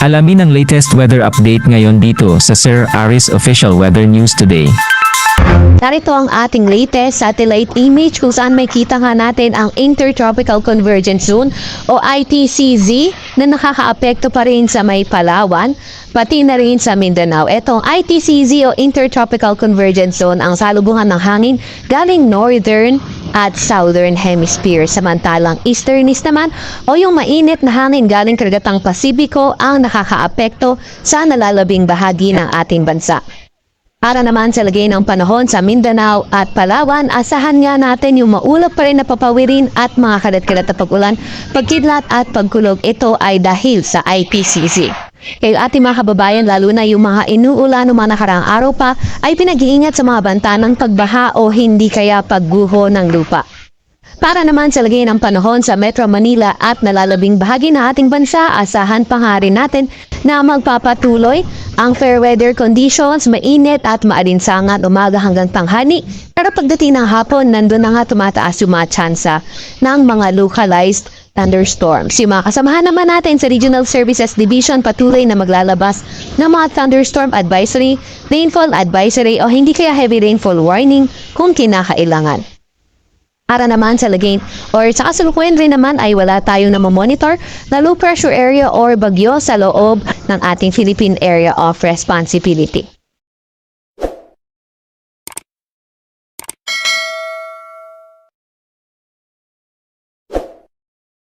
Alamin ang latest weather update ngayon dito sa Sir Aris Official Weather News Today. Narito ang ating latest satellite image kung saan may kita nga natin ang Intertropical Convergence Zone o ITCZ na nakakaapekto pa rin sa may Palawan, pati na rin sa Mindanao. Etong ITCZ o Intertropical Convergence Zone ang salubungan ng hangin galing northern at southern hemisphere. Samantalang easternist naman o yung mainit na hangin galing karagatang Pasipiko ang nakakaapekto sa nalalabing bahagi ng ating bansa. Para naman sa lagay ng panahon sa Mindanao at Palawan, asahan nga natin yung maulap pa rin na papawirin at mga kalat-kalat na pag-ulan, pagkidlat at pagkulog. Ito ay dahil sa IPCC. Kaya ating mga kababayan, lalo na yung mga inuulan ng mga nakaraang araw pa, ay pinag-iingat sa mga banta ng pagbaha o hindi kaya pagguho ng lupa. Para naman sa lagay ng panahon sa Metro Manila at nalalabing bahagi ng ating bansa, asahan pa nga rin natin na magpapatuloy ang fair weather conditions, mainit at maalinsangan umaga hanggang tanghali. Pero pagdating ng hapon, nandun na nga tumataas yung mga tsansa ng mga localized thunderstorms. Yung mga kasamahan naman natin sa Regional Services Division patuloy na maglalabas ng mga thunderstorm advisory, rainfall advisory o hindi kaya heavy rainfall warning kung kinakailangan. Para naman sa lagay or sa kasalukuyan rin naman ay wala tayong namomonitor na low pressure area or bagyo sa loob ng ating Philippine Area of Responsibility.